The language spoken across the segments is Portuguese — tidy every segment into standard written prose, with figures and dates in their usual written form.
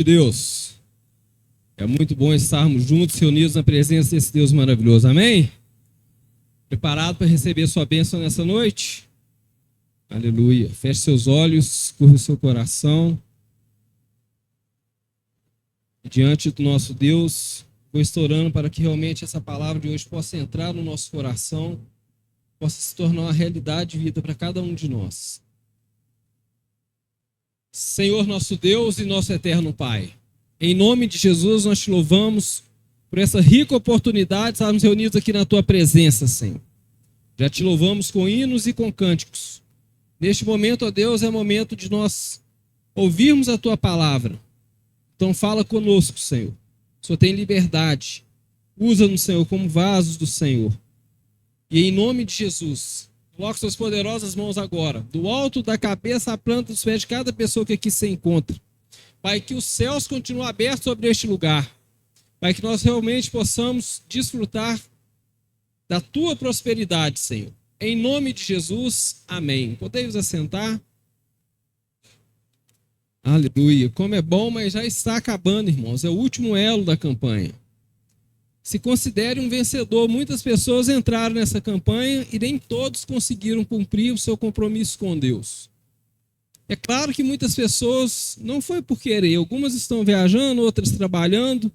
de Deus. É muito bom estarmos juntos, reunidos na presença desse Deus maravilhoso. Amém? Preparado para receber sua bênção nessa noite? Aleluia. Feche seus olhos, curva o seu coração. Diante do nosso Deus, vou orando para que realmente essa palavra de hoje possa entrar no nosso coração, possa se tornar uma realidade de vida para cada um de nós. Senhor nosso Deus e nosso eterno Pai, em nome de Jesus nós te louvamos por essa rica oportunidade de estarmos reunidos aqui na tua presença, Senhor. Já te louvamos com hinos e com cânticos. Neste momento, ó Deus, é momento de nós ouvirmos a tua palavra. Então fala conosco, Senhor. O Senhor tem liberdade. Usa-nos, Senhor, como vasos do Senhor. E em nome de Jesus, coloque suas poderosas mãos agora, do alto da cabeça à planta dos pés de cada pessoa que aqui se encontra. Pai, que os céus continuem abertos sobre este lugar. Pai, que nós realmente possamos desfrutar da tua prosperidade, Senhor. Em nome de Jesus, amém. Podemos assentar? Aleluia. Como é bom, mas já está acabando, irmãos. É o último elo da campanha. Se considere um vencedor. Muitas pessoas entraram nessa campanha e nem todos conseguiram cumprir o seu compromisso com Deus. É claro que muitas pessoas não foi por querer. Algumas estão viajando, outras trabalhando,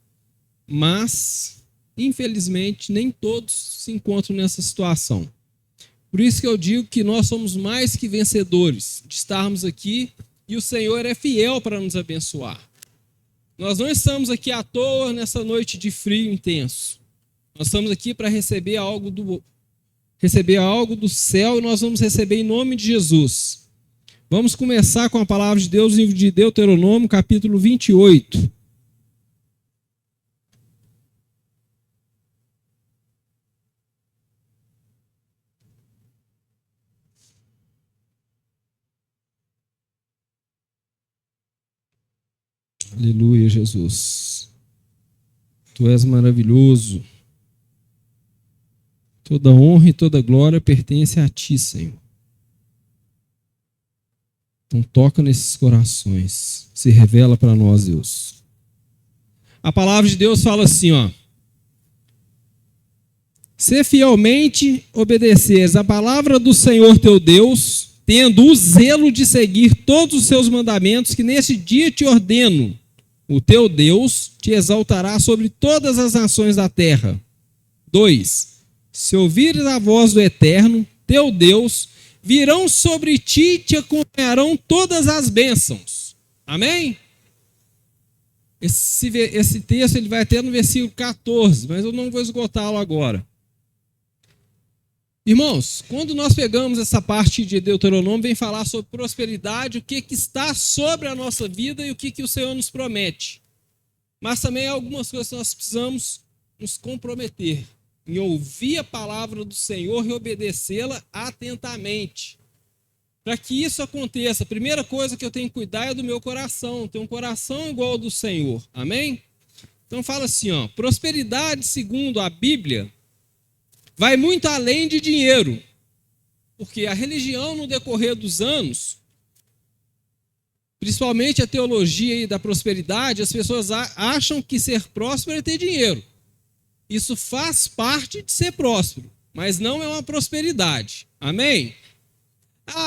mas, infelizmente, nem todos se encontram nessa situação. Por isso que eu digo que nós somos mais que vencedores de estarmos aqui e o Senhor é fiel para nos abençoar. Nós não estamos aqui à toa nessa noite de frio intenso. Nós estamos aqui para receber algo do céu e nós vamos receber em nome de Jesus. Vamos começar com a palavra de Deus, livro de Deuteronômio, capítulo 28. Aleluia, Jesus. Tu és maravilhoso. Toda honra e toda glória pertence a ti, Senhor. Então toca nesses corações. Se revela para nós, Deus. A palavra de Deus fala assim, ó. Se fielmente obedeceres a palavra do Senhor teu Deus, tendo o zelo de seguir todos os seus mandamentos, que neste dia te ordeno, o teu Deus te exaltará sobre todas as nações da terra. 2. Se ouvires a voz do Eterno, teu Deus, virão sobre ti e te acompanharão todas as bênçãos. Amém? Esse texto ele vai até no versículo 14, mas eu não vou esgotá-lo agora. Irmãos, quando nós pegamos essa parte de Deuteronômio, vem falar sobre prosperidade, o que está sobre a nossa vida e o que o Senhor nos promete. Mas também há algumas coisas que nós precisamos nos comprometer em ouvir a palavra do Senhor e obedecê-la atentamente. Para que isso aconteça, a primeira coisa que eu tenho que cuidar é do meu coração, ter um coração igual ao do Senhor. Amém? Então fala assim, ó, prosperidade segundo a Bíblia vai muito além de dinheiro, porque a religião no decorrer dos anos, principalmente a teologia aí da prosperidade, as pessoas acham que ser próspero é ter dinheiro. Isso faz parte de ser próspero, mas não é uma prosperidade. Amém?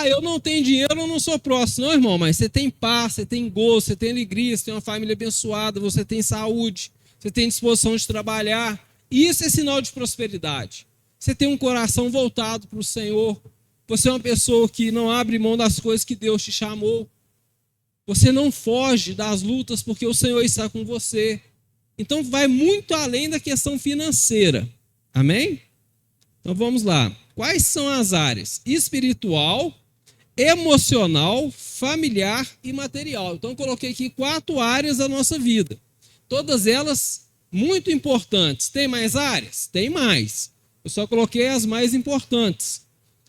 Eu não tenho dinheiro, eu não sou próspero. Não, irmão, mas você tem paz, você tem gozo, você tem alegria, você tem uma família abençoada, você tem saúde, você tem disposição de trabalhar. Isso é sinal de prosperidade. Você tem um coração voltado para o Senhor. Você é uma pessoa que não abre mão das coisas que Deus te chamou. Você não foge das lutas porque o Senhor está com você. Então vai muito além da questão financeira. Amém? Então vamos lá. Quais são as áreas? Espiritual, emocional, familiar e material. Então eu coloquei aqui 4 áreas da nossa vida. Todas elas muito importantes. Tem mais áreas? Tem mais. Eu só coloquei as mais importantes.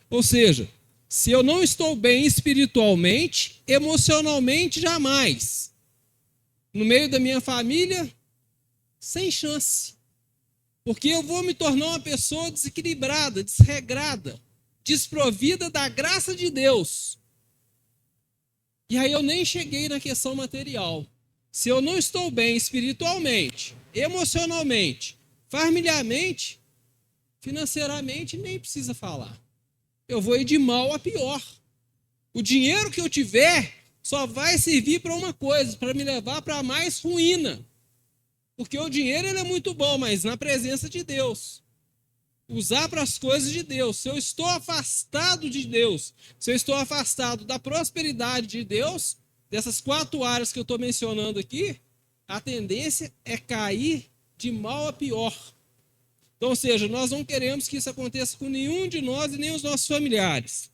Ou seja, se eu não estou bem espiritualmente, emocionalmente, jamais. No meio da minha família, sem chance. Porque eu vou me tornar uma pessoa desequilibrada, desregrada, desprovida da graça de Deus. E aí eu nem cheguei na questão material. Se eu não estou bem espiritualmente, emocionalmente, familiarmente, financeiramente, nem precisa falar. Eu vou ir de mal a pior. O dinheiro que eu tiver só vai servir para uma coisa, para me levar para mais ruína. Porque o dinheiro ele é muito bom, mas na presença de Deus. Usar para as coisas de Deus. Se eu estou afastado de Deus, se eu estou afastado da prosperidade de Deus, dessas 4 áreas que eu estou mencionando aqui, a tendência é cair de mal a pior. Então, ou seja, nós não queremos que isso aconteça com nenhum de nós e nem os nossos familiares.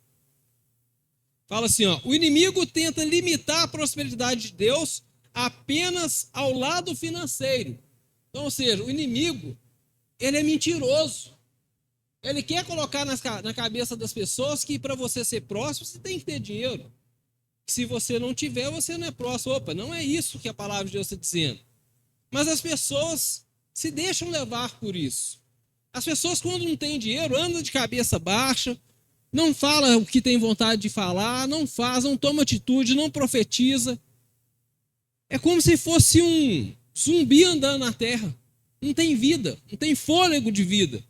Fala assim, ó, o inimigo tenta limitar a prosperidade de Deus apenas ao lado financeiro. Então, ou seja, o inimigo, ele é mentiroso. Ele quer colocar na cabeça das pessoas que para você ser próspero, você tem que ter dinheiro. Se você não tiver, você não é próspero. Opa, não é isso que a palavra de Deus está dizendo. Mas as pessoas se deixam levar por isso. As pessoas, quando não têm dinheiro, andam de cabeça baixa, não fala o que tem vontade de falar, não faz, não toma atitude, não profetiza. É como se fosse um zumbi andando na terra. Não tem vida, não tem fôlego de vida.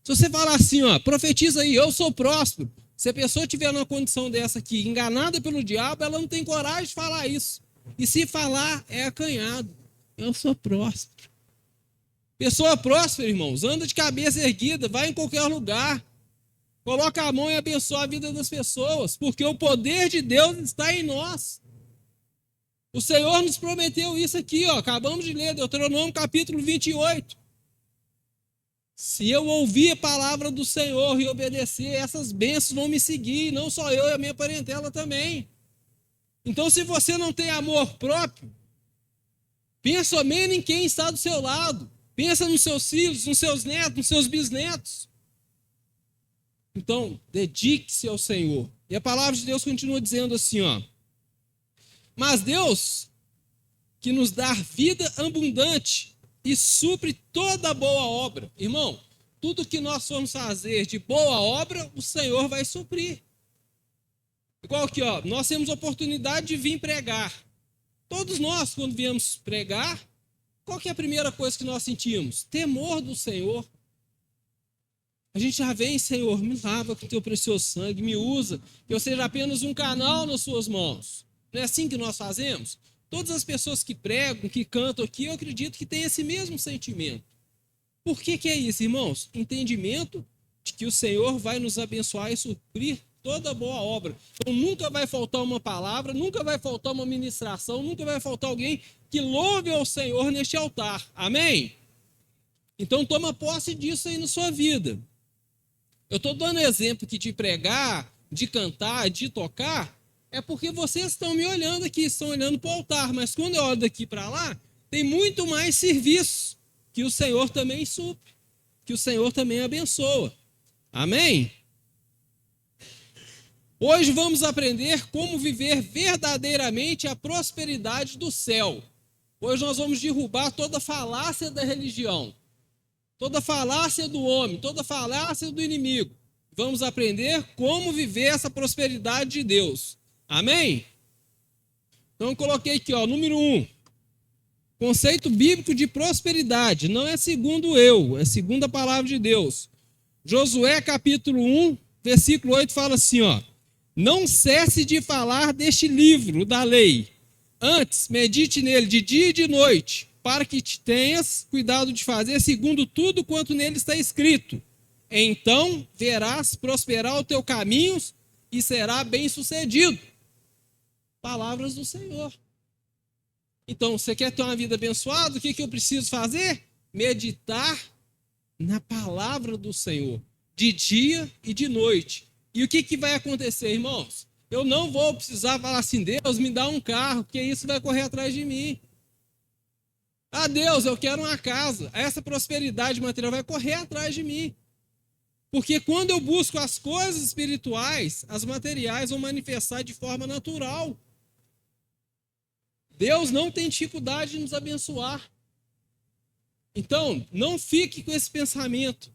Se você falar assim, ó, profetiza aí, eu sou próspero. Se a pessoa tiver numa condição dessa aqui, enganada pelo diabo, ela não tem coragem de falar isso. E se falar, é acanhado. Eu sou próspero. Pessoa próspera, irmãos, anda de cabeça erguida, vai em qualquer lugar. Coloca a mão e abençoa a vida das pessoas, porque o poder de Deus está em nós. O Senhor nos prometeu isso aqui, ó, acabamos de ler, Deuteronômio capítulo 28. Se eu ouvir a palavra do Senhor e obedecer, essas bênçãos vão me seguir, não só eu e a minha parentela também. Então, se você não tem amor próprio, pensa somente em quem está do seu lado. Pensa nos seus filhos, nos seus netos, nos seus bisnetos. Então, dedique-se ao Senhor. E a palavra de Deus continua dizendo assim, ó. Mas Deus, que nos dá vida abundante e supre toda boa obra. Irmão, tudo que nós formos fazer de boa obra, o Senhor vai suprir. Igual aqui, ó, nós temos oportunidade de vir pregar. Todos nós, quando viemos pregar, qual que é a primeira coisa que nós sentimos? Temor do Senhor. A gente já vem, Senhor, me lava com o teu precioso sangue, me usa, que eu seja apenas um canal nas suas mãos. Não é assim que nós fazemos? Todas as pessoas que pregam, que cantam aqui, eu acredito que têm esse mesmo sentimento. Por que é isso, irmãos? Entendimento de que o Senhor vai nos abençoar e suprir toda boa obra. Então nunca vai faltar uma palavra, nunca vai faltar uma ministração, nunca vai faltar alguém que louve ao Senhor neste altar. Amém? Então toma posse disso aí na sua vida. Eu estou dando exemplo aqui de pregar, de cantar, de tocar, é porque vocês estão me olhando aqui, estão olhando para o altar, mas quando eu olho daqui para lá, tem muito mais serviço que o Senhor também supre, que o Senhor também abençoa. Amém? Hoje vamos aprender como viver verdadeiramente a prosperidade do céu. Hoje nós vamos derrubar toda falácia da religião, toda falácia do homem, toda falácia do inimigo. Vamos aprender como viver essa prosperidade de Deus. Amém? Então eu coloquei aqui, ó, número 1. Conceito bíblico de prosperidade. Não é segundo eu, é segundo a palavra de Deus. Josué capítulo 1, versículo 8 fala assim, ó. Não cesse de falar deste livro da lei. Antes, medite nele de dia e de noite, para que tenhas cuidado de fazer segundo tudo quanto nele está escrito. Então verás prosperar o teu caminho e será bem-sucedido. Palavras do Senhor. Então, você quer ter uma vida abençoada? O que eu preciso fazer? Meditar na palavra do Senhor, de dia e de noite. E o que vai acontecer, irmãos? Eu não vou precisar falar assim, Deus, me dá um carro, porque isso vai correr atrás de mim. Ah, Deus, eu quero uma casa. Essa prosperidade material vai correr atrás de mim. Porque quando eu busco as coisas espirituais, as materiais vão manifestar de forma natural. Deus não tem dificuldade de nos abençoar. Então, não fique com esse pensamento.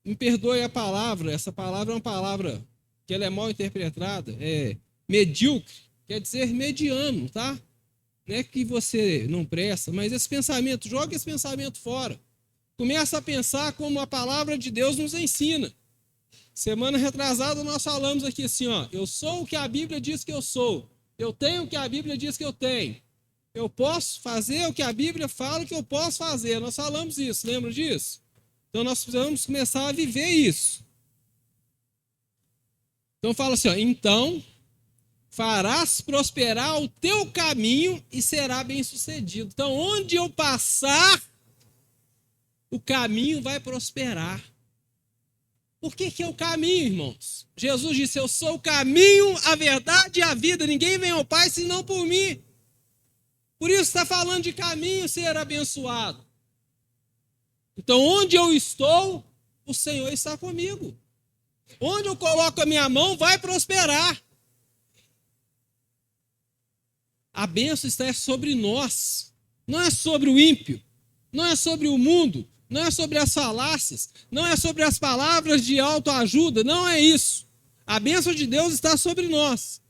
Me perdoe a palavra, essa palavra é uma palavra que ela é mal interpretada, é medíocre, quer dizer mediano, tá? Não é que você não presta, mas esse pensamento, joga esse pensamento fora. Começa a pensar como a palavra de Deus nos ensina. Semana retrasada nós falamos aqui assim, ó, eu sou o que a Bíblia diz que eu sou. Eu tenho o que a Bíblia diz que eu tenho. Eu posso fazer o que a Bíblia fala que eu posso fazer. Nós falamos isso, lembra disso? Então nós precisamos começar a viver isso. Então fala assim, ó, então farás prosperar o teu caminho e será bem-sucedido. Então onde eu passar, o caminho vai prosperar. Por que é o caminho, irmãos? Jesus disse, eu sou o caminho, a verdade e a vida. Ninguém vem ao Pai senão por mim. Por isso está falando de caminho ser abençoado. Então, onde eu estou, o Senhor está comigo. Onde eu coloco a minha mão, vai prosperar. A bênção está sobre nós. Não é sobre o ímpio. Não é sobre o mundo. Não é sobre as falácias. Não é sobre as palavras de autoajuda. Não é isso. A bênção de Deus está sobre nós.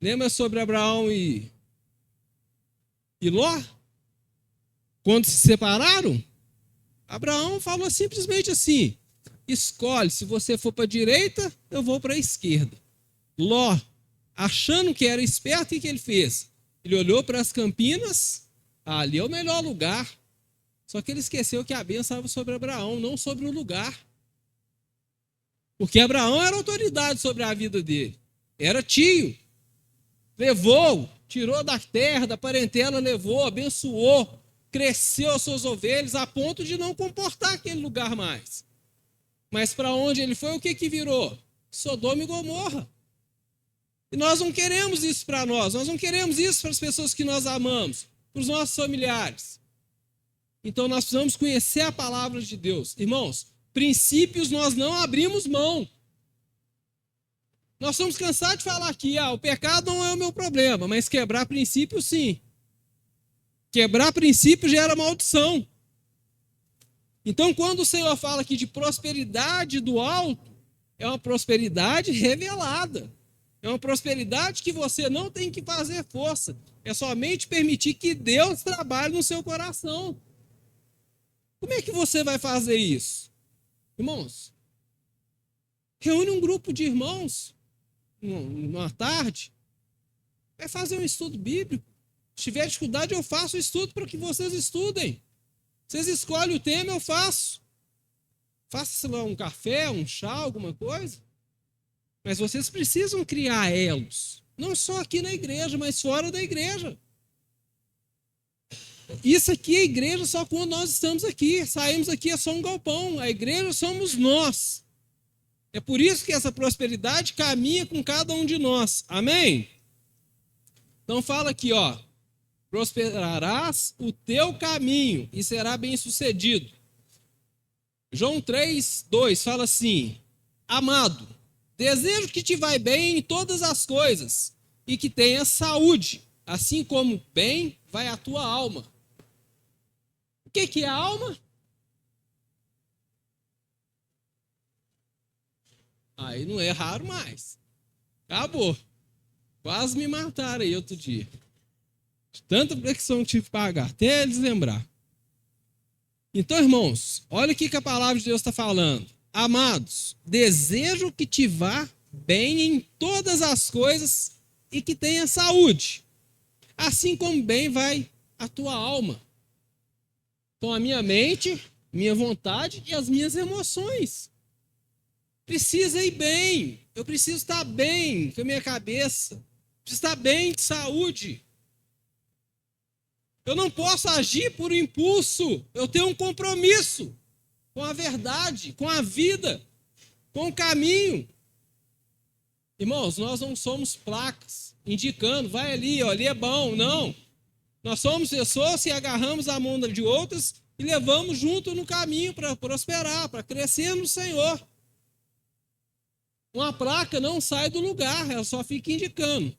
Lembra sobre Abraão e Ló? Quando se separaram, Abraão falou simplesmente assim, escolhe, se você for para a direita, eu vou para a esquerda. Ló, achando que era esperto, o que ele fez? Ele olhou para as campinas, ali é o melhor lugar. Só que ele esqueceu que a bênção estava sobre Abraão, não sobre o lugar. Porque Abraão era autoridade sobre a vida dele. Era tio. Levou, tirou da terra, da parentela, levou, abençoou, cresceu as suas ovelhas a ponto de não comportar aquele lugar mais. Mas para onde ele foi, o que virou? Sodoma e Gomorra. E nós não queremos isso para nós não queremos isso para as pessoas que nós amamos, para os nossos familiares. Então nós precisamos conhecer a palavra de Deus. Irmãos, princípios nós não abrimos mão. Nós somos cansados de falar aqui, o pecado não é o meu problema, mas quebrar princípio, sim. Quebrar princípio gera maldição. Então, quando o Senhor fala aqui de prosperidade do alto, é uma prosperidade revelada. É uma prosperidade que você não tem que fazer força. É somente permitir que Deus trabalhe no seu coração. Como é que você vai fazer isso? Irmãos, reúne um grupo de irmãos numa tarde, vai fazer um estudo bíblico. Se tiver dificuldade, eu faço o estudo para que vocês estudem. Vocês escolhem o tema, eu faço. Faça lá um café, um chá, alguma coisa. Mas vocês precisam criar elos. Não só aqui na igreja, mas fora da igreja. Isso aqui é igreja só quando nós estamos aqui. Saímos aqui, é só um galpão. A igreja somos nós. É por isso que essa prosperidade caminha com cada um de nós. Amém? Então fala aqui, ó. Prosperarás o teu caminho e será bem-sucedido. João 3:2 fala assim: amado, desejo que te vai bem em todas as coisas e que tenhas saúde, assim como bem vai a tua alma. O que é a alma? Aí não é raro mais. Acabou. Quase me mataram aí outro dia. De tanta flexão que tive que pagar, até eles lembrar. Então, irmãos, olha o que a palavra de Deus está falando. Amados, desejo que te vá bem em todas as coisas e que tenha saúde, assim como bem vai a tua alma. Então, a minha mente, minha vontade e as minhas emoções. Precisa ir bem. Eu preciso estar bem com a minha cabeça. Preciso estar bem de saúde. Eu não posso agir por impulso. Eu tenho um compromisso com a verdade, com a vida, com o caminho. Irmãos, nós não somos placas indicando, vai ali, ó, ali é bom. Não. Nós somos pessoas que agarramos a mão de outras e levamos junto no caminho para prosperar, para crescer no Senhor. Uma placa não sai do lugar, ela só fica indicando.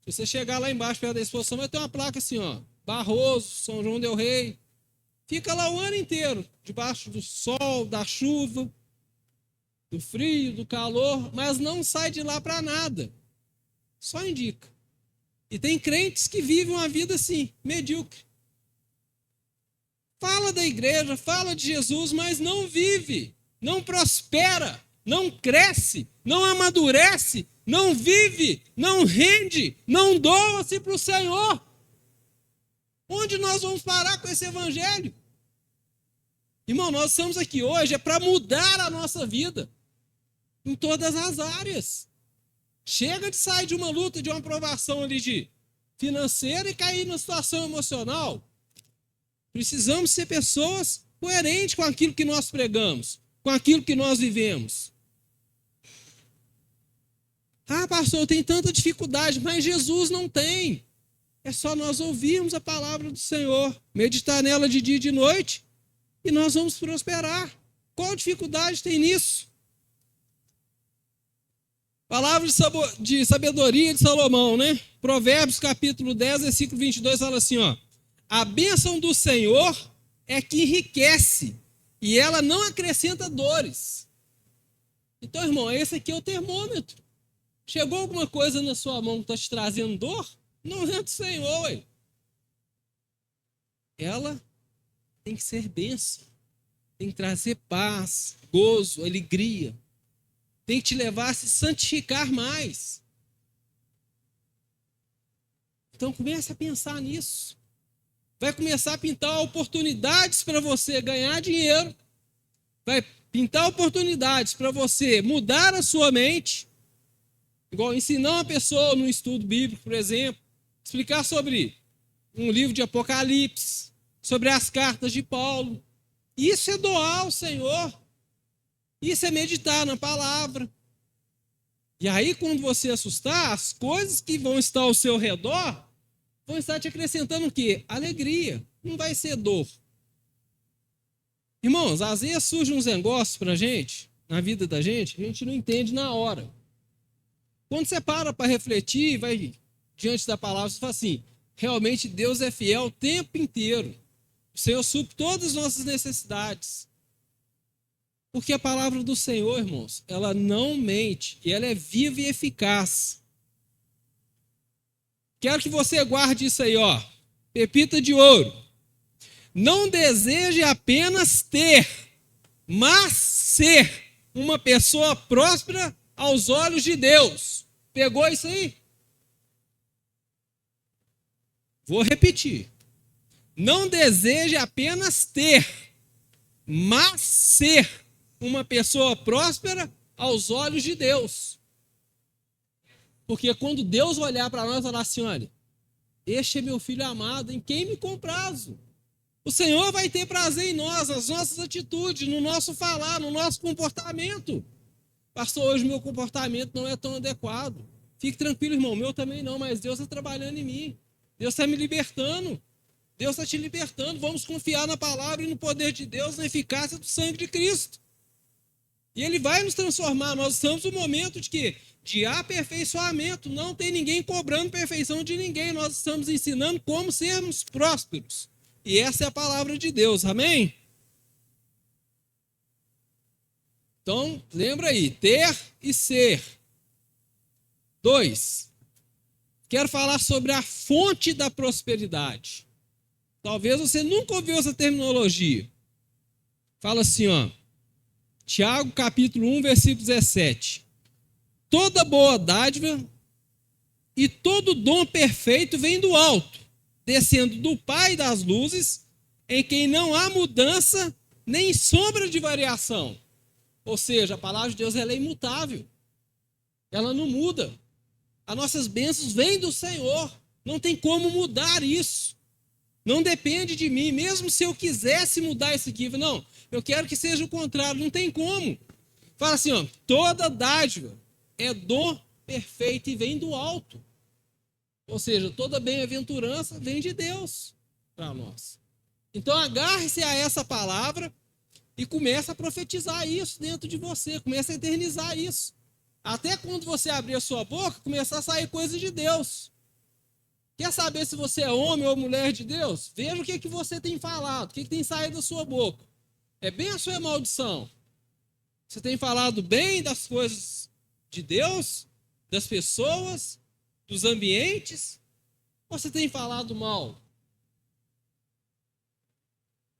Se você chegar lá embaixo perto da exposição, vai ter uma placa assim, ó, Barroso, São João del Rei. Fica lá o ano inteiro, debaixo do sol, da chuva, do frio, do calor, mas não sai de lá para nada. Só indica. E tem crentes que vivem uma vida assim, medíocre. Fala da igreja, fala de Jesus, mas não vive, não prospera, não cresce, não amadurece, não vive, não rende, não doa-se para o Senhor. Onde nós vamos parar com esse evangelho? Irmão, nós estamos aqui hoje para mudar a nossa vida em todas as áreas. Chega de sair de uma luta, de uma provação ali de financeira e cair numa situação emocional. Precisamos ser pessoas coerentes com aquilo que nós pregamos, com aquilo que nós vivemos. Ah, pastor, eu tenho tanta dificuldade, mas Jesus não tem. É só nós ouvirmos a palavra do Senhor, meditar nela de dia e de noite, e nós vamos prosperar. Qual dificuldade tem nisso? Palavra de sabedoria de Salomão, né? Provérbios capítulo 10, versículo 22, fala assim, ó. A bênção do Senhor é que enriquece, e ela não acrescenta dores. Então, irmão, esse aqui é o termômetro. Chegou alguma coisa na sua mão que está te trazendo dor? Não é do Senhor, ué. Ela tem que ser bênção, tem que trazer paz, gozo, alegria. Tem que te levar a se santificar mais. Então comece a pensar nisso. Vai começar a pintar oportunidades para você ganhar dinheiro. Vai pintar oportunidades para você mudar a sua mente. Igual ensinar uma pessoa no estudo bíblico, por exemplo, explicar sobre um livro de Apocalipse, sobre as cartas de Paulo. Isso é doar ao Senhor. Isso é meditar na palavra. E aí, quando você assustar, as coisas que vão estar ao seu redor vão estar te acrescentando o quê? Alegria. Não vai ser dor. Irmãos, às vezes surgem uns negócios pra gente, na vida da gente, a gente não entende na hora. Quando você para refletir, vai diante da palavra, você fala assim, realmente Deus é fiel o tempo inteiro. O Senhor supre todas as nossas necessidades. Porque a palavra do Senhor, irmãos, ela não mente, e ela é viva e eficaz. Quero que você guarde isso aí, ó. Pepita de ouro. Não deseje apenas ter, mas ser uma pessoa próspera aos olhos de Deus. Pegou isso aí? Vou repetir. Não deseje apenas ter, mas ser uma pessoa próspera aos olhos de Deus. Porque quando Deus olhar para nós e falar assim, olha, este é meu filho amado, em quem me comprazo. O Senhor vai ter prazer em nós, nas nossas atitudes, no nosso falar, no nosso comportamento. Pastor, hoje meu comportamento não é tão adequado. Fique tranquilo, irmão, meu também não, mas Deus está trabalhando em mim. Deus está me libertando. Deus está te libertando. Vamos confiar na palavra e no poder de Deus, na eficácia do sangue de Cristo. E Ele vai nos transformar. Nós estamos no momento de quê? De aperfeiçoamento. Não tem ninguém cobrando perfeição de ninguém. Nós estamos ensinando como sermos prósperos. E essa é a palavra de Deus. Amém? Então, lembra aí. Ter e ser. 2. Quero falar sobre a fonte da prosperidade. Talvez você nunca ouviu essa terminologia. Fala assim, ó. Tiago, capítulo 1, versículo 17. Toda boa dádiva e todo dom perfeito vem do alto, descendo do Pai das luzes, em quem não há mudança nem sombra de variação. Ou seja, a palavra de Deus ela é imutável. Ela não muda. As nossas bênçãos vêm do Senhor. Não tem como mudar isso. Não depende de mim. Mesmo se eu quisesse mudar isso aqui, não, eu quero que seja o contrário. Não tem como. Fala assim, ó, toda dádiva é dom perfeito e vem do alto. Ou seja, toda bem-aventurança vem de Deus para nós. Então agarre-se a essa palavra e comece a profetizar isso dentro de você. Comece a eternizar isso. Até quando você abrir a sua boca, começar a sair coisas de Deus. Quer saber se você é homem ou mulher de Deus? Veja o que você tem falado, o que tem saído da sua boca. É bênção ou é maldição? Você tem falado bem das coisas de Deus, das pessoas, dos ambientes, Ou você tem falado mal?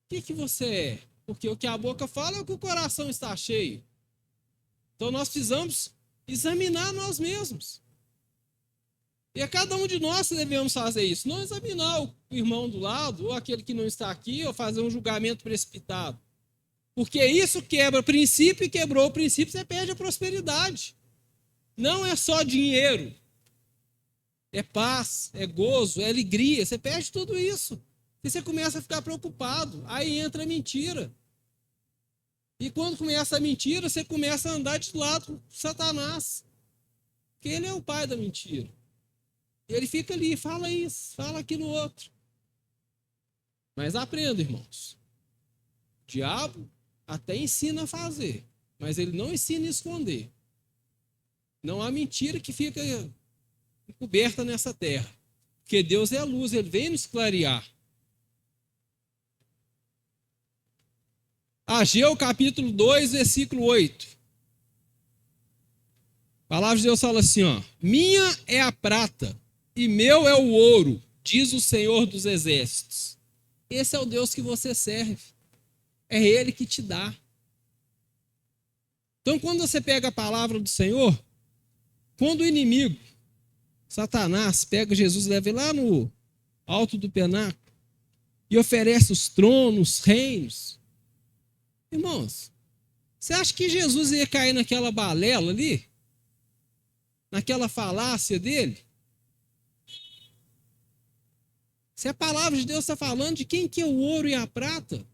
O que você é? Porque o que a boca fala é o que o coração está cheio. Então nós precisamos examinar nós mesmos. E é cada um de nós que devemos fazer isso. Não examinar o irmão do lado, ou aquele que não está aqui, ou fazer um julgamento precipitado. Porque isso quebra princípio, e quebrou o princípio, você perde a prosperidade. Não é só dinheiro. É paz, é gozo, é alegria. Você perde tudo isso. E você começa a ficar preocupado. Aí entra a mentira. E quando começa a mentira, você começa a andar de lado com Satanás. Porque ele é o pai da mentira. E ele fica ali, fala isso, fala aquilo outro. Mas aprenda, irmãos. O diabo até ensina a fazer, mas ele não ensina a esconder. Não há mentira que fica encoberta nessa terra. Porque Deus é a luz, ele vem nos clarear. Ageu capítulo 2, versículo 8. A palavra de Deus fala assim, ó: minha é a prata e meu é o ouro, diz o Senhor dos Exércitos. Esse é o Deus que você serve. É Ele que te dá. Então, quando você pega a palavra do Senhor, quando o inimigo, Satanás, pega Jesus e leva ele lá no alto do penáculo e oferece os tronos, os reinos. Irmãos, você acha que Jesus ia cair naquela balela ali? Naquela falácia dele? Se a palavra de Deus está falando de quem que é o ouro e a prata.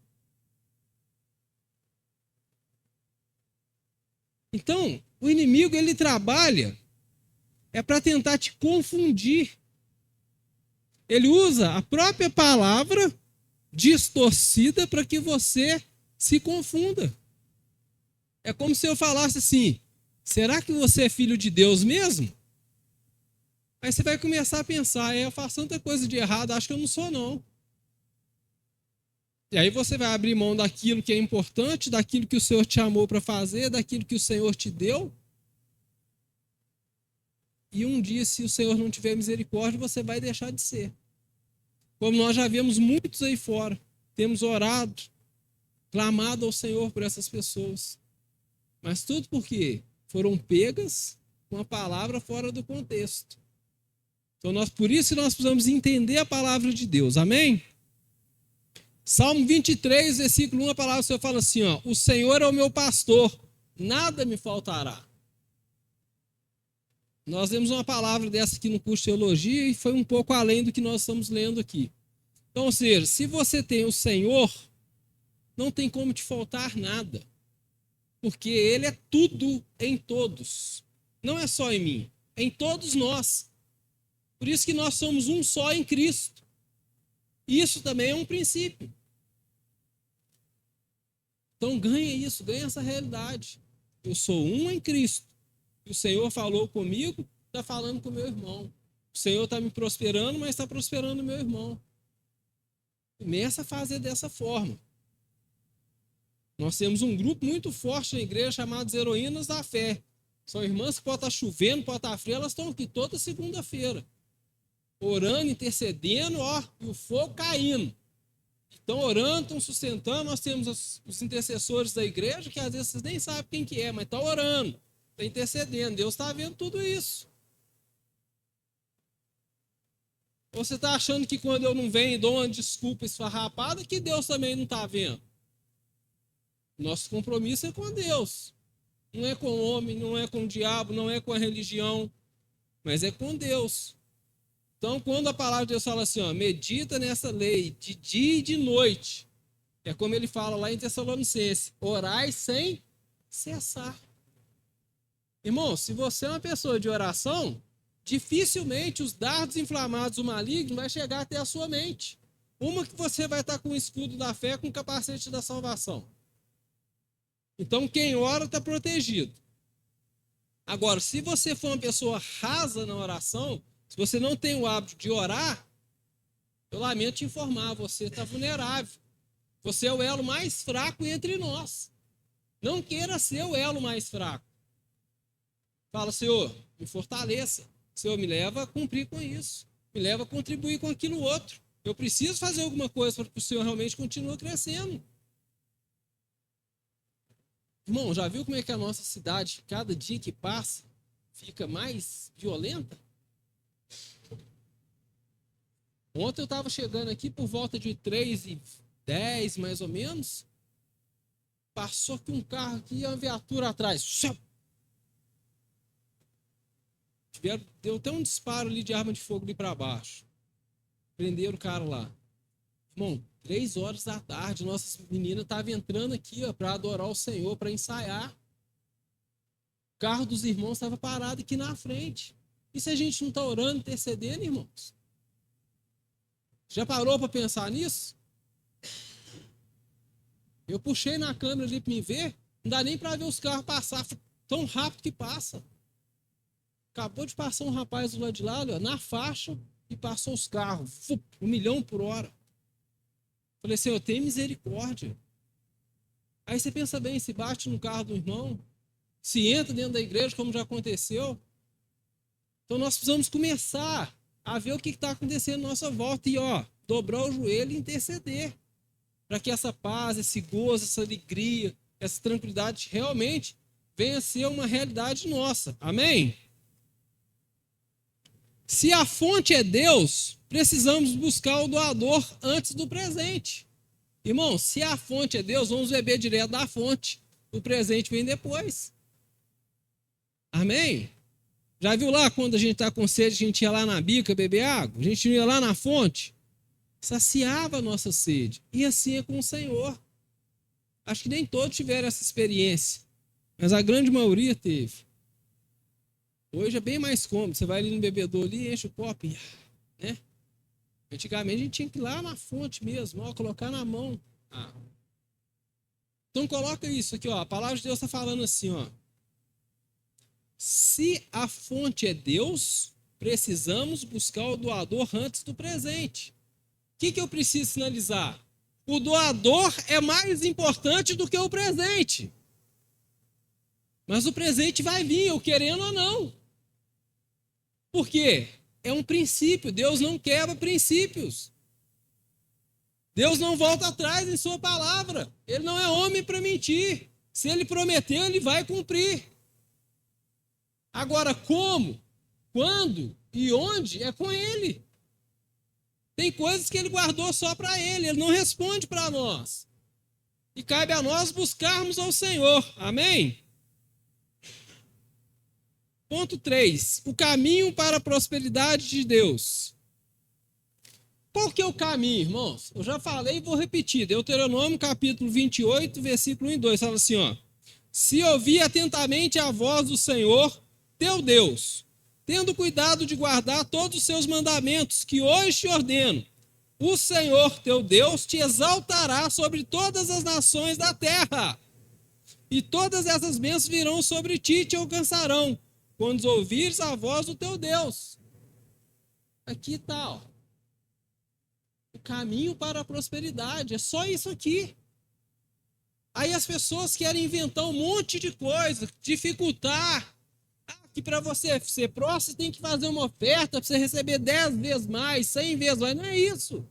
Então, o inimigo, ele trabalha para tentar te confundir. Ele usa a própria palavra distorcida para que você se confunda. É como se eu falasse assim: será que você é filho de Deus mesmo? Aí você vai começar a pensar: eu faço tanta coisa de errado, acho que eu não sou não. E aí você vai abrir mão daquilo que é importante, daquilo que o Senhor te chamou para fazer, daquilo que o Senhor te deu. E um dia, se o Senhor não tiver misericórdia, você vai deixar de ser. Como nós já vemos muitos aí fora, temos orado, clamado ao Senhor por essas pessoas. Mas tudo porque foram pegas com a palavra fora do contexto. Então, por isso nós precisamos entender a palavra de Deus. Amém? Salmo 23, versículo 1, a palavra do Senhor fala assim, ó: o Senhor é o meu pastor, nada me faltará. Nós vemos uma palavra dessa aqui no curso de teologia e foi um pouco além do que nós estamos lendo aqui. Então, ou seja, se você tem o Senhor, não tem como te faltar nada. Porque Ele é tudo em todos. Não é só em mim, é em todos nós. Por isso que nós somos um só em Cristo. Isso também é um princípio. Então ganha isso, ganha essa realidade. Eu sou um em Cristo. O Senhor falou comigo, está falando com o meu irmão. O Senhor está me prosperando, mas está prosperando o meu irmão. Começa a fazer dessa forma. Nós temos um grupo muito forte na igreja chamado Heroínas da Fé. São irmãs que pode estar chovendo, pode estar frio, elas estão aqui toda segunda-feira. Orando, intercedendo, ó, e o fogo caindo. Estão orando, estão sustentando. Nós temos os intercessores da igreja, que às vezes vocês nem sabem quem que é, mas estão orando, estão intercedendo. Deus está vendo tudo isso. Ou você está achando que quando eu não venho e dou uma desculpa esfarrapada, que Deus também não está vendo? Nosso compromisso é com Deus. Não é com o homem, não é com o diabo, não é com a religião, mas é com Deus. Então, quando a palavra de Deus fala assim, ó, medita nessa lei de dia e de noite, é como ele fala lá em Tessalonicenses: orai sem cessar. Irmão, se você é uma pessoa de oração, dificilmente os dardos inflamados do maligno vai chegar até a sua mente. Uma que você vai estar com o escudo da fé, com o capacete da salvação. Então, quem ora está protegido. Agora, se você for uma pessoa rasa na oração, se você não tem o hábito de orar, eu lamento te informar, você está vulnerável. Você é o elo mais fraco entre nós. Não queira ser o elo mais fraco. Fala: Senhor, me fortaleça. Senhor, me leva a cumprir com isso. me leva a contribuir com aquilo outro. Eu preciso fazer alguma coisa para que o Senhor realmente continue crescendo. Irmão, já viu como é que a nossa cidade, cada dia que passa, fica mais violenta? Ontem eu estava chegando aqui por volta de 3h10, mais ou menos. Passou aqui um carro aqui e uma viatura atrás. Deu até um disparo ali de arma de fogo ali para baixo. Prenderam o cara lá. Irmão, 3 horas da tarde, nossas meninas estavam entrando aqui para adorar o Senhor, para ensaiar. O carro dos irmãos estava parado aqui na frente. E se a gente não está orando, intercedendo, irmãos? Já parou para pensar nisso? Eu puxei na câmera ali para me ver, não dá nem para ver os carros passar, tão rápido que passa. Acabou de passar um rapaz do lado de lá, ó, na faixa, e passou os carros, 1 milhão por hora. Falei, Senhor, tem misericórdia. Aí você pensa bem, se bate no carro do irmão, se entra dentro da igreja, como já aconteceu. Então nós precisamos começar a ver o que está acontecendo à nossa volta e, ó, dobrar o joelho e interceder. Para que essa paz, esse gozo, essa alegria, essa tranquilidade realmente venha a ser uma realidade nossa. Amém? Se a fonte é Deus, precisamos buscar o doador antes do presente. Irmão, se a fonte é Deus, vamos beber direto da fonte. O presente vem depois. Amém? Já viu lá quando a gente está com sede, a gente ia lá na bica beber água? A gente ia lá na fonte? Saciava a nossa sede. E assim é com o Senhor. Acho que nem todos tiveram essa experiência, mas a grande maioria teve. Hoje é bem mais cômodo. Você vai ali no bebedouro ali, enche o copo, né? Antigamente a gente tinha que ir lá na fonte mesmo, ó, colocar na mão. Então coloca isso aqui, ó. A palavra de Deus está falando assim, ó. Se a fonte é Deus, precisamos buscar o doador antes do presente. O que eu preciso sinalizar? O doador é mais importante do que o presente. Mas o presente vai vir, eu querendo ou não. Por quê? É um princípio. Deus não quebra princípios. Deus não volta atrás em sua palavra. Ele não é homem para mentir. Se ele prometeu, ele vai cumprir. Agora, como, quando e onde é com ele. Tem coisas que ele guardou só para ele. Ele não responde para nós. E cabe a nós buscarmos ao Senhor. Amém? Ponto 3. O caminho para a prosperidade de Deus. Qual que é o caminho, irmãos? Eu já falei e vou repetir. Deuteronômio capítulo 28, versículo 1 e 2. Fala assim, ó. Se ouvir atentamente a voz do Senhor, teu Deus, tendo cuidado de guardar todos os seus mandamentos que hoje te ordeno, o Senhor teu Deus te exaltará sobre todas as nações da terra. E todas essas bênçãos virão sobre ti e te alcançarão, quando ouvires a voz do teu Deus. Aqui está, ó. O caminho para a prosperidade. É só isso aqui. Aí as pessoas querem inventar um monte de coisa, dificultar. Que para você ser próximo, tem que fazer uma oferta para você receber 10 vezes mais, 100 vezes mais. Não é isso.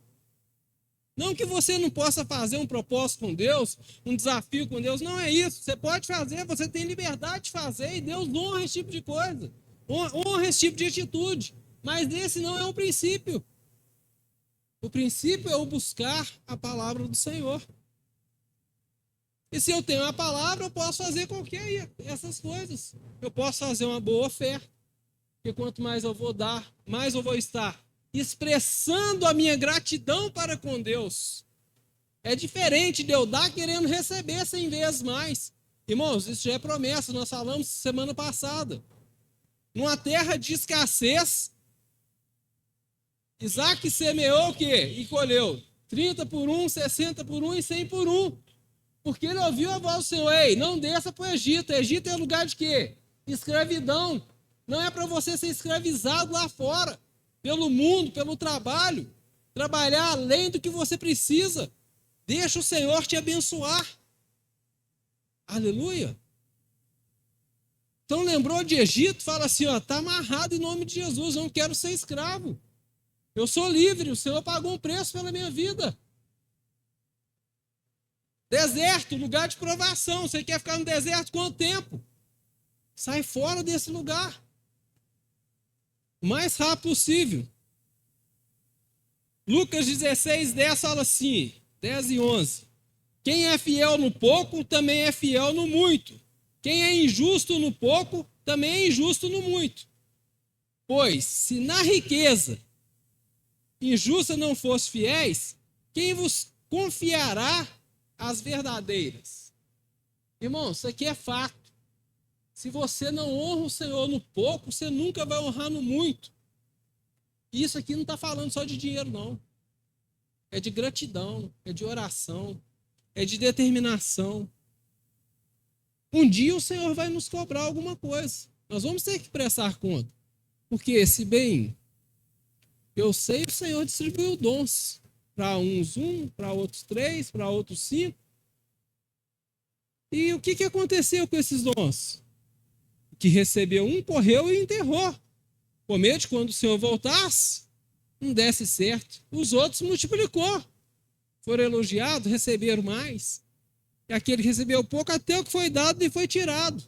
Não que você não possa fazer um propósito com Deus, um desafio com Deus. Não é isso. Você pode fazer, você tem liberdade de fazer e Deus honra esse tipo de coisa. Honra esse tipo de atitude. Mas esse não é um princípio. O princípio é o buscar a palavra do Senhor. E se eu tenho a palavra, eu posso fazer qualquer essas coisas. Eu posso fazer uma boa oferta. Porque quanto mais eu vou dar, mais eu vou estar expressando a minha gratidão para com Deus. É diferente de eu dar querendo receber 100 vezes mais. Irmãos, isso já é promessa, nós falamos semana passada. Numa terra de escassez, Isaac semeou o quê? E colheu 30 por 1, 60 por 1 e 100 por 1. Porque ele ouviu a voz do Senhor, ei, não desça para o Egito. Egito é lugar de quê? Escravidão. Não é para você ser escravizado lá fora, pelo mundo, pelo trabalho. Trabalhar além do que você precisa. Deixa o Senhor te abençoar. Aleluia. Então lembrou de Egito? Fala assim, ó, está amarrado em nome de Jesus, eu não quero ser escravo. Eu sou livre, o Senhor pagou um preço pela minha vida. Deserto, lugar de provação. Você quer ficar no deserto quanto tempo? Sai fora desse lugar. O mais rápido possível. Lucas 16, 10 fala assim, 10 e 11. Quem é fiel no pouco, também é fiel no muito. Quem é injusto no pouco, também é injusto no muito. Pois, se na riqueza injusta não fosse fiéis, quem vos confiará as verdadeiras? Irmão, isso aqui é fato. Se você não honra o Senhor no pouco, você nunca vai honrar no muito. Isso aqui não está falando só de dinheiro, não. É de gratidão, é de oração, é de determinação. Um dia o Senhor vai nos cobrar alguma coisa. Nós vamos ter que prestar conta. Porque, se bem eu sei, o Senhor distribuiu dons. Para uns 1, para outros 3, para outros 5. E o que aconteceu com esses dons? O que recebeu um, correu e enterrou. Com medo de quando o Senhor voltasse, não desse certo. Os outros multiplicou. Foram elogiados, receberam mais. E aquele que recebeu pouco, até o que foi dado e foi tirado.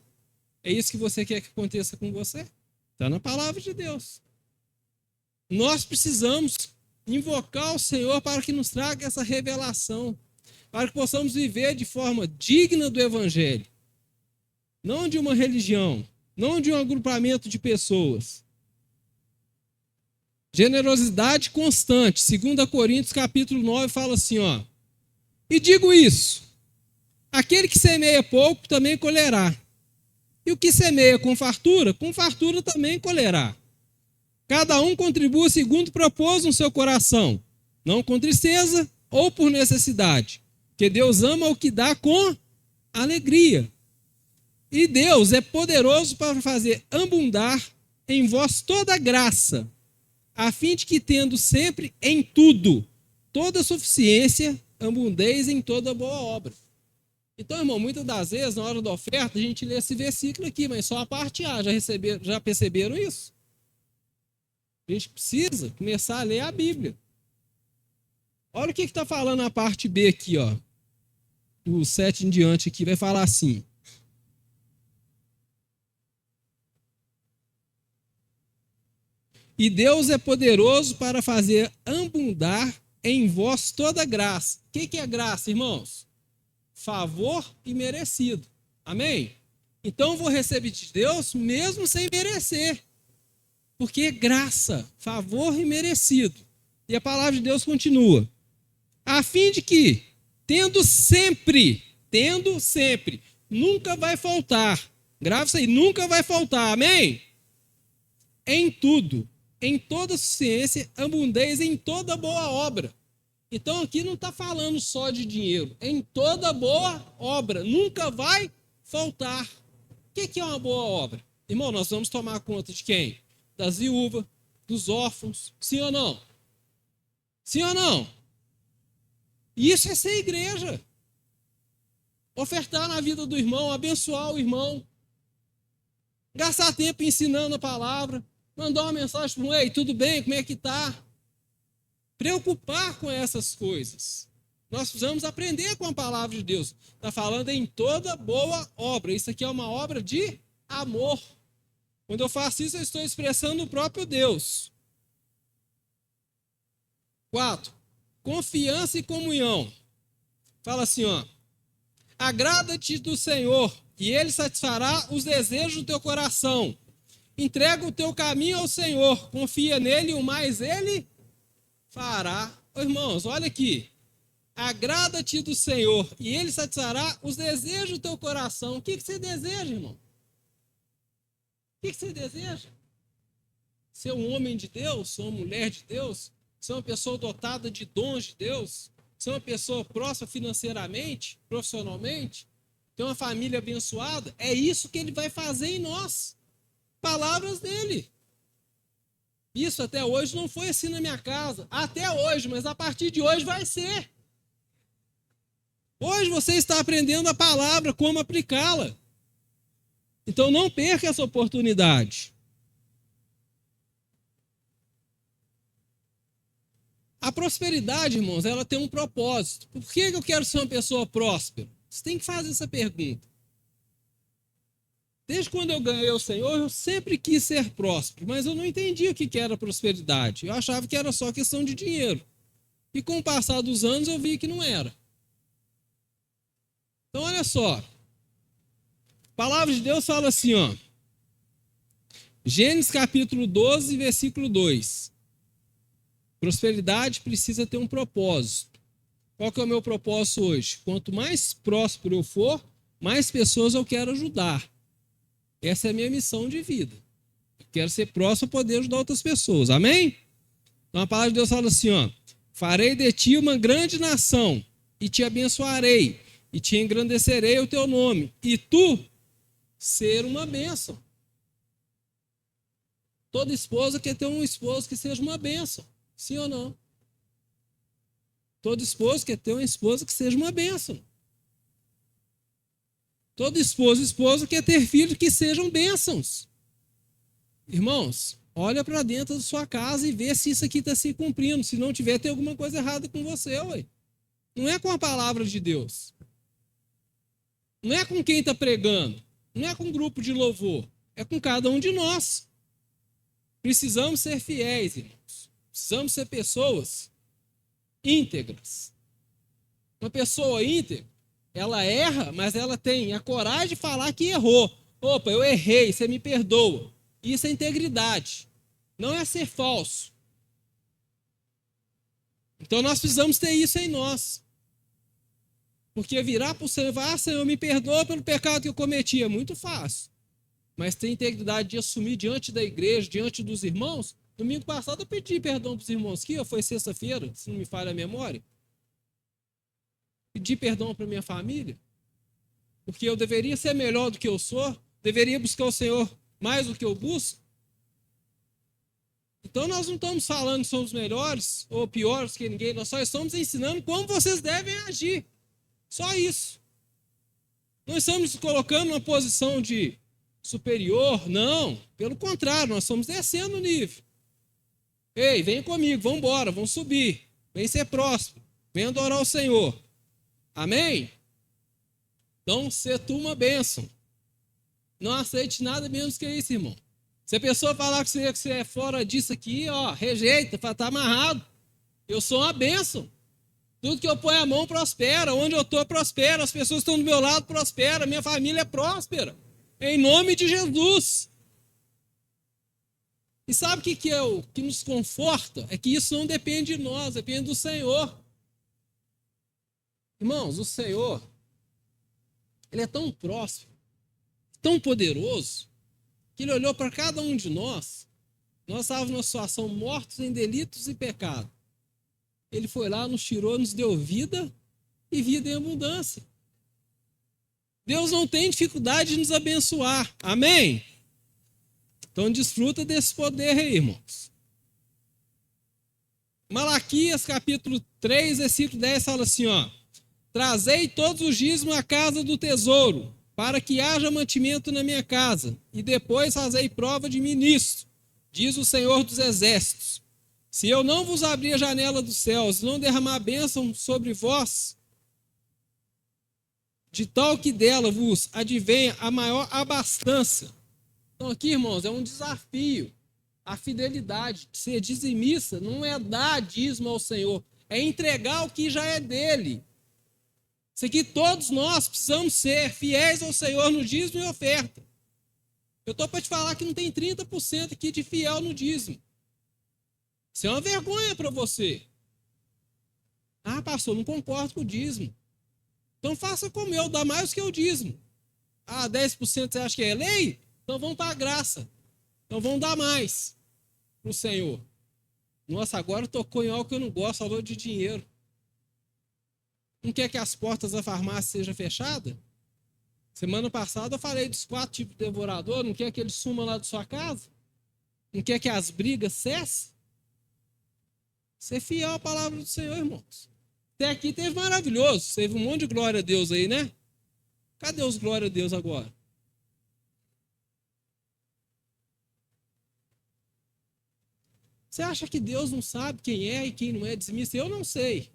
É isso que você quer que aconteça com você? Está na palavra de Deus. Nós precisamos invocar o Senhor para que nos traga essa revelação, para que possamos viver de forma digna do Evangelho. Não de uma religião, não de um agrupamento de pessoas. Generosidade constante. 2 Coríntios capítulo 9 fala assim, ó. E digo isso, aquele que semeia pouco também colherá. E o que semeia com fartura também colherá. Cada um contribua segundo propôs no seu coração, não com tristeza ou por necessidade, porque Deus ama o que dá com alegria. E Deus é poderoso para fazer abundar em vós toda graça, a fim de que, tendo sempre em tudo, toda suficiência, abundeis em toda boa obra. Então, irmão, muitas das vezes, na hora da oferta, a gente lê esse versículo aqui, mas só a parte A. Já perceberam isso? A gente precisa começar a ler a Bíblia. Olha o que está falando a parte B aqui, ó. Do 7 em diante aqui, vai falar assim. E Deus é poderoso para fazer abundar em vós toda graça. O que é graça, irmãos? Favor e merecido. Amém? Então eu vou receber de Deus mesmo sem merecer. Porque é graça, favor e merecido. E a palavra de Deus continua. A fim de que, tendo sempre, nunca vai faltar. Grave isso aí, nunca vai faltar. Amém? Em tudo, em toda suficiência, abundeis em toda boa obra. Então aqui não está falando só de dinheiro. Em toda boa obra. Nunca vai faltar. O que é uma boa obra? Irmão, nós vamos tomar conta de quem? Das viúvas, dos órfãos. Sim ou não? Sim ou não? Isso é ser igreja. Ofertar na vida do irmão, abençoar o irmão. Gastar tempo ensinando a palavra. Mandar uma mensagem para um, ei, tudo bem? Como é que está? Preocupar com essas coisas. Nós precisamos aprender com a palavra de Deus. Está falando em toda boa obra. Isso aqui é uma obra de amor. Quando eu faço isso, eu estou expressando o próprio Deus. 4. Confiança e comunhão. Fala assim, ó. Agrada-te do Senhor, e Ele satisfará os desejos do teu coração. Entrega o teu caminho ao Senhor, confia nele, o mais Ele fará. Ô, irmãos, olha aqui. Agrada-te do Senhor, e Ele satisfará os desejos do teu coração. O que você deseja, irmão? O que você deseja? Ser um homem de Deus, ser uma mulher de Deus, ser uma pessoa dotada de dons de Deus, ser uma pessoa próspera financeiramente, profissionalmente, ter uma família abençoada, é isso que Ele vai fazer em nós. Palavras dele. Isso até hoje não foi assim na minha casa. Até hoje, mas a partir de hoje vai ser. Hoje você está aprendendo a palavra, como aplicá-la. Então não perca essa oportunidade. A prosperidade, irmãos, ela tem um propósito. Por que eu quero ser uma pessoa próspera? Você tem que fazer essa pergunta. Desde quando eu ganhei o Senhor, eu sempre quis ser próspero, mas eu não entendia o que era prosperidade. Eu achava que era só questão de dinheiro. E com o passar dos anos, eu vi que não era. Então, olha só. A palavra de Deus fala assim, ó. Gênesis capítulo 12, versículo 2. Prosperidade precisa ter um propósito. Qual que é o meu propósito hoje? Quanto mais próspero eu for, mais pessoas eu quero ajudar. Essa é a minha missão de vida. Eu quero ser próspero para poder ajudar outras pessoas. Amém? Então a palavra de Deus fala assim, ó. Farei de ti uma grande nação, e te abençoarei, e te engrandecerei o teu nome, e tu ser uma bênção. Toda esposa quer ter um esposo que seja uma bênção. Sim ou não? Todo esposo quer ter uma esposa que seja uma bênção. Todo esposo e esposa quer ter filhos que sejam bênçãos. Irmãos, olha para dentro da sua casa e vê se isso aqui está se cumprindo. Se não tiver, tem alguma coisa errada com você, ué. Não é com a palavra de Deus. Não é com quem está pregando. Não é com um grupo de louvor. É com cada um de nós. Precisamos ser fiéis, irmãos. Precisamos ser pessoas íntegras. Uma pessoa íntegra, ela erra, mas ela tem a coragem de falar que errou. Opa, eu errei, você me perdoa. Isso é integridade. Não é ser falso. Então nós precisamos ter isso em nós. Porque virar para o Senhor e falar, Senhor, me perdoa pelo pecado que eu cometi, é muito fácil. Mas ter integridade de assumir diante da igreja, diante dos irmãos. Domingo passado eu pedi perdão para os irmãos aqui, foi sexta-feira, se não me falha a memória. Pedi perdão para minha família, porque eu deveria ser melhor do que eu sou, deveria buscar o Senhor mais do que eu busco. Então nós não estamos falando que somos melhores ou piores que ninguém, nós só estamos ensinando como vocês devem agir. Só isso. Não estamos colocando numa posição de superior, não. Pelo contrário, nós estamos descendo o nível. Ei, vem comigo, vamos embora, vamos subir. Vem ser próspero, vem adorar o Senhor. Amém? Então, ser tu uma bênção. Não aceite nada menos que isso, irmão. Se a pessoa falar que você é fora disso aqui, ó, rejeita, fala, tá amarrado. Eu sou uma bênção. Tudo que eu ponho a mão prospera. Onde eu estou, prospera. As pessoas que estão do meu lado, prospera. Minha família é próspera. Em nome de Jesus. E sabe o que é o que nos conforta? É que isso não depende de nós, depende do Senhor. Irmãos, o Senhor, Ele é tão próximo, tão poderoso, que Ele olhou para cada um de nós. Nós estávamos numa situação mortos em delitos e pecado. Ele foi lá, nos tirou, nos deu vida e vida em abundância. Deus não tem dificuldade de nos abençoar. Amém? Então desfruta desse poder aí, irmãos. Malaquias capítulo 3, versículo 10 fala assim, ó. Trazei todos os dízimos à casa do tesouro, para que haja mantimento na minha casa, e depois fazei prova de ministro, diz o Senhor dos Exércitos. Se eu não vos abrir a janela dos céus, não derramar bênção sobre vós, de tal que dela vos advenha a maior abastança. Então aqui, irmãos, é um desafio. A fidelidade, ser dizimista, não é dar dízimo ao Senhor, é entregar o que já é dele. Isso aqui todos nós precisamos ser fiéis ao Senhor no dízimo e oferta. Eu estou para te falar que não tem 30% aqui de fiel no dízimo. Isso é uma vergonha para você. Ah, pastor, não concordo com o dízimo. Então faça como eu, dá mais do que o dízimo. Ah, 10% você acha que é lei? Então vamos para a graça. Então vamos dar mais para o Senhor. Nossa, agora tocou em algo que eu não gosto, falou de dinheiro. Não quer que as portas da farmácia sejam fechadas? Semana passada eu falei dos 4 tipos de devorador, não quer que eles sumam lá da sua casa? Não quer que as brigas cessem? Ser fiel à palavra do Senhor, irmãos. Até aqui teve maravilhoso, teve um monte de glória a Deus aí, né? Cadê os glória a Deus agora? Você acha que Deus não sabe quem é e quem não é dizimista? Eu não sei.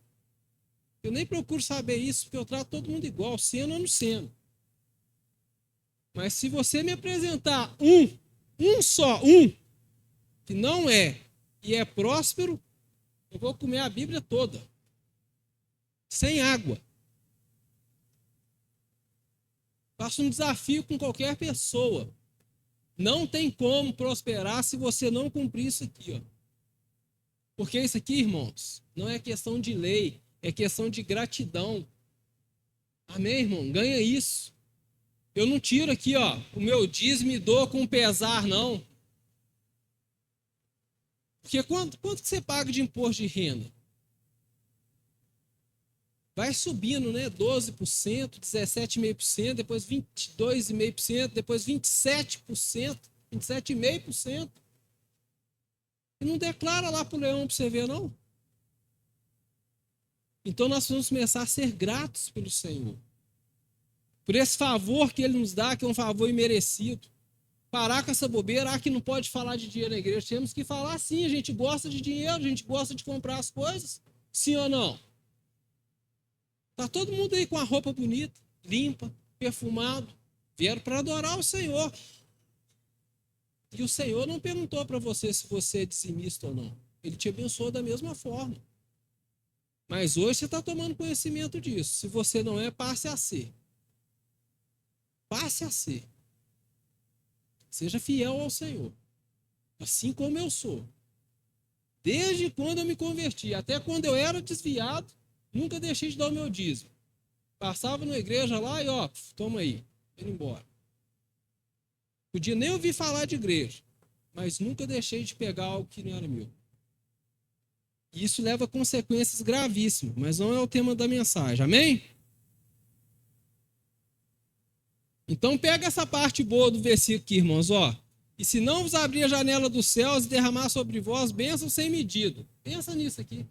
Eu nem procuro saber isso, porque eu trato todo mundo igual, sendo ou não sendo. Mas se você me apresentar um, que não é e é próspero, eu vou comer a Bíblia toda, sem água. Faço um desafio com qualquer pessoa. Não tem como prosperar se você não cumprir isso aqui, ó. Porque isso aqui, irmãos, não é questão de lei, é questão de gratidão. Amém, irmão? Ganha isso. Eu não tiro aqui, ó, o meu dízimo e dou com pesar, não. Porque quanto que você paga de imposto de renda? Vai subindo, né? 12%, 17,5%, depois 22,5%, depois 27%, 27,5%. E não declara lá pro leão para você ver, não. Então nós vamos começar a ser gratos pelo Senhor. Por esse favor que Ele nos dá, que é um favor imerecido. Parar com essa bobeira, que não pode falar de dinheiro na igreja. Temos que falar sim, a gente gosta de dinheiro, a gente gosta de comprar as coisas. Sim ou não? Tá todo mundo aí com a roupa bonita, limpa, perfumado. Vieram para adorar o Senhor. E o Senhor não perguntou para você se você é dizimista ou não. Ele te abençoou da mesma forma. Mas hoje você está tomando conhecimento disso. Se você não é, passe a ser. Passe a ser. Seja fiel ao Senhor. Assim como eu sou. Desde quando eu me converti, até quando eu era desviado, nunca deixei de dar o meu dízimo. Passava na igreja lá e ó, toma aí, indo embora. Podia nem ouvir falar de igreja, mas nunca deixei de pegar algo que não era meu. E isso leva a consequências gravíssimas, mas não é o tema da mensagem, amém? Então pega essa parte boa do versículo aqui, irmãos, ó. E se não vos abrir a janela dos céus e derramar sobre vós bênçãos sem medida. Pensa nisso aqui.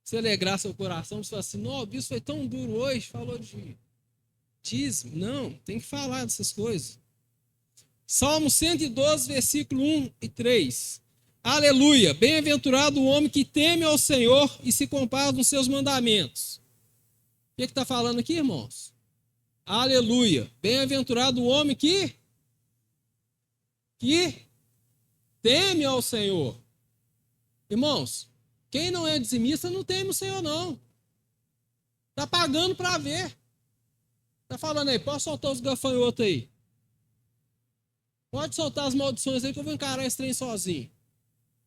Você alegrar seu coração, você fala assim, não, o bispo foi tão duro hoje, falou de dízimo. Não, tem que falar dessas coisas. Salmo 112, versículo 1 e 3. Aleluia, bem-aventurado o homem que teme ao Senhor e se compara nos seus mandamentos. O que está falando aqui, irmãos? Aleluia, bem-aventurado o homem que teme ao Senhor. Irmãos, quem não é dizimista não teme o Senhor, não. Está pagando para ver. Está falando aí, pode soltar os gafanhotos aí. Pode soltar as maldições aí que eu vou encarar esse trem sozinho.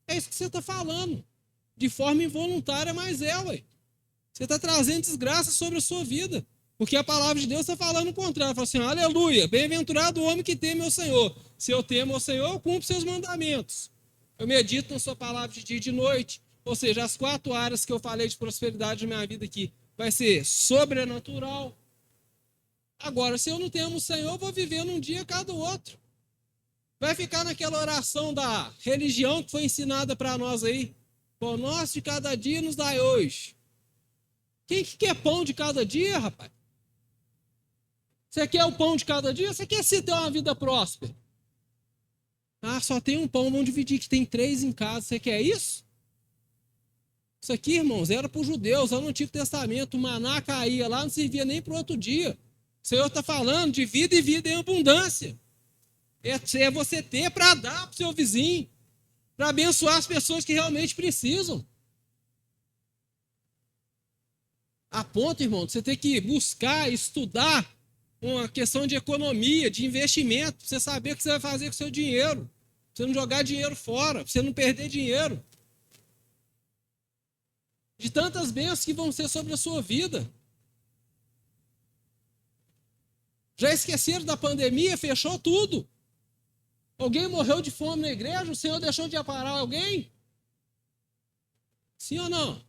É isso que você está falando. De forma involuntária, mas ué. Você está trazendo desgraça sobre a sua vida. Porque a palavra de Deus está falando o contrário. Fala assim, aleluia, bem-aventurado o homem que teme ao Senhor. Se eu temo ao Senhor, eu cumpro seus mandamentos. Eu medito na sua palavra de dia e de noite. Ou seja, as 4 áreas que eu falei de prosperidade na minha vida aqui vai ser sobrenatural. Agora, se eu não temo o Senhor, eu vou vivendo um dia cada outro. Vai ficar naquela oração da religião que foi ensinada para nós aí. Pão nosso de cada dia nos dai hoje. Quem que quer pão de cada dia, rapaz? Você quer o pão de cada dia? Você quer se ter uma vida próspera? Ah, só tem um pão, vamos dividir, que tem 3 em casa. Você quer isso? Isso aqui, irmãos, era para os judeus, lá no Antigo Testamento. O maná caía lá, não servia nem para o outro dia. O Senhor está falando de vida e vida em abundância. É você ter para dar para o seu vizinho, para abençoar as pessoas que realmente precisam. A ponto, irmão, de você ter que buscar, estudar uma questão de economia, de investimento, para você saber o que você vai fazer com o seu dinheiro. Pra você não jogar dinheiro fora, para você não perder dinheiro. De tantas bênçãos que vão ser sobre a sua vida. Já esqueceram da pandemia? Fechou tudo. Alguém morreu de fome na igreja? O Senhor deixou de aparar alguém? Sim ou não?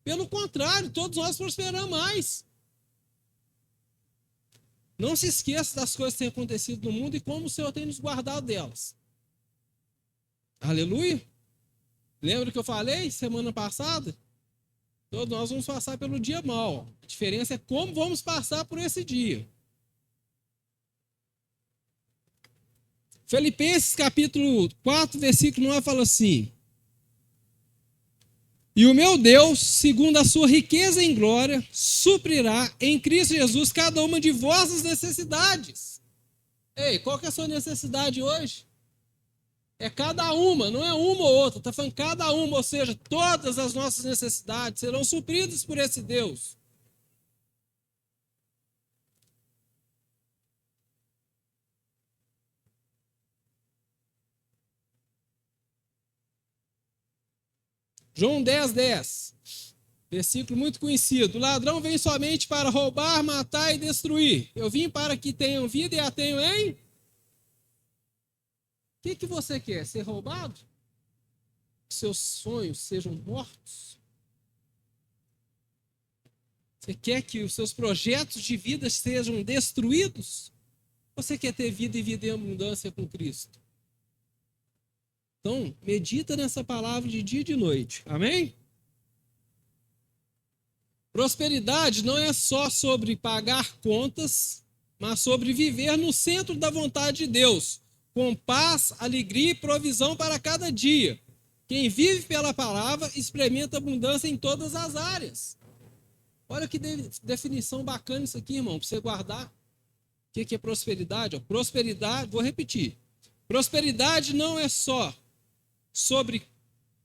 Pelo contrário, todos nós prosperamos mais. Não se esqueça das coisas que têm acontecido no mundo e como o Senhor tem nos guardado delas. Aleluia? Lembra que eu falei semana passada? Todos nós vamos passar pelo dia mau. A diferença é como vamos passar por esse dia. Filipenses capítulo 4, versículo 9 fala assim: e o meu Deus, segundo a sua riqueza em glória, suprirá em Cristo Jesus cada uma de vossas necessidades. Ei, qual que é a sua necessidade hoje? É cada uma, não é uma ou outra, está falando cada uma, ou seja, todas as nossas necessidades serão supridas por esse Deus. João 10:10, versículo muito conhecido. O ladrão vem somente para roubar, matar e destruir. Eu vim para que tenham vida e a tenham em... O que você quer? Ser roubado? Que seus sonhos sejam mortos? Você quer que os seus projetos de vida sejam destruídos? Você quer ter vida e vida em abundância com Cristo? Então, medita nessa palavra de dia e de noite. Amém? Prosperidade não é só sobre pagar contas, mas sobre viver no centro da vontade de Deus, com paz, alegria e provisão para cada dia. Quem vive pela palavra experimenta abundância em todas as áreas. Olha que definição bacana isso aqui, irmão, para você guardar. O que é prosperidade? Prosperidade, vou repetir. Prosperidade não é só sobre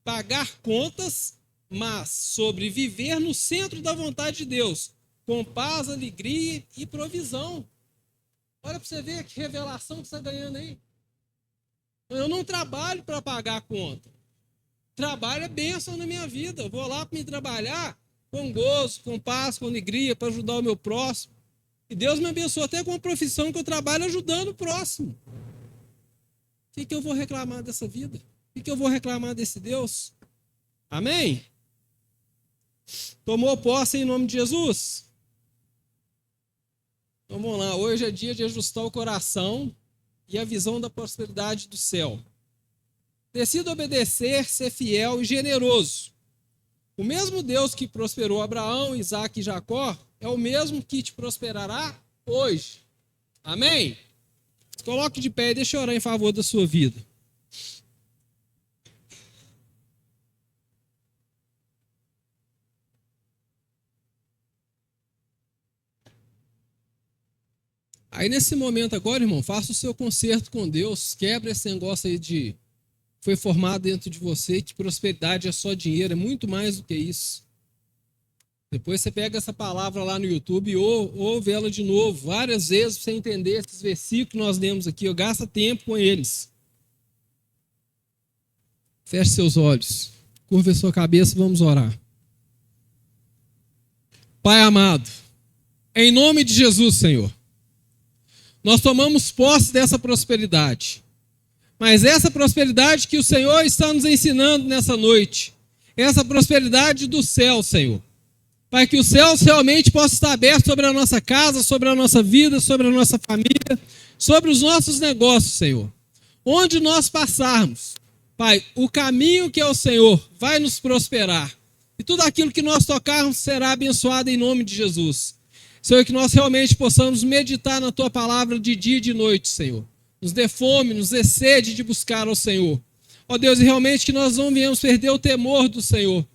pagar contas, mas sobre viver no centro da vontade de Deus, com paz, alegria e provisão. Olha para você ver que revelação que você está ganhando aí. Eu não trabalho para pagar a conta. Trabalho é bênção na minha vida. Eu vou lá para me trabalhar com gozo, com paz, com alegria, para ajudar o meu próximo. E Deus me abençoou até com a profissão que eu trabalho ajudando o próximo. O que eu vou reclamar dessa vida? O que eu vou reclamar desse Deus? Amém? Tomou posse em nome de Jesus? Então vamos lá, hoje é dia de ajustar o coração e a visão da prosperidade do céu. Decida obedecer, ser fiel e generoso. O mesmo Deus que prosperou Abraão, Isaque e Jacó é o mesmo que te prosperará hoje. Amém? Coloque de pé e deixe eu orar em favor da sua vida. Aí nesse momento agora, irmão, faça o seu concerto com Deus, quebra esse negócio aí de foi formado dentro de você, que prosperidade é só dinheiro, é muito mais do que isso. Depois você pega essa palavra lá no YouTube e ouve ela de novo, várias vezes, para você entender esses versículos que nós lemos aqui. Gasta tempo com eles. Feche seus olhos, curva a sua cabeça e vamos orar. Pai amado, em nome de Jesus, Senhor, nós tomamos posse dessa prosperidade. Mas essa prosperidade que o Senhor está nos ensinando nessa noite, essa prosperidade do céu, Senhor, para que o céu realmente possa estar aberto sobre a nossa casa, sobre a nossa vida, sobre a nossa família, sobre os nossos negócios, Senhor. Onde nós passarmos, Pai, o caminho que é o Senhor vai nos prosperar. E tudo aquilo que nós tocarmos será abençoado em nome de Jesus. Senhor, que nós realmente possamos meditar na Tua palavra de dia e de noite, Senhor. Nos dê fome, nos dê sede de buscar ao Senhor. Ó Deus, e realmente que nós não venhamos perder o temor do Senhor.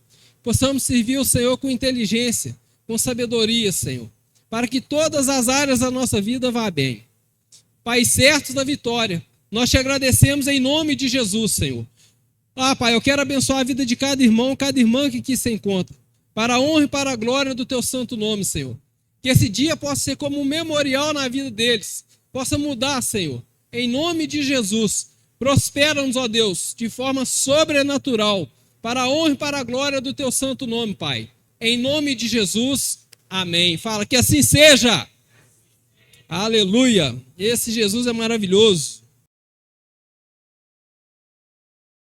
Possamos servir o Senhor com inteligência, com sabedoria, Senhor. Para que todas as áreas da nossa vida vá bem. Pai, certos da vitória, nós te agradecemos em nome de Jesus, Senhor. Pai, eu quero abençoar a vida de cada irmão, cada irmã que aqui se encontra. Para a honra e para a glória do Teu santo nome, Senhor. Que esse dia possa ser como um memorial na vida deles. Possa mudar, Senhor. Em nome de Jesus, prospera-nos, ó Deus, de forma sobrenatural, para a honra e para a glória do Teu santo nome, Pai. Em nome de Jesus, amém. Fala que assim seja. Aleluia. Esse Jesus é maravilhoso.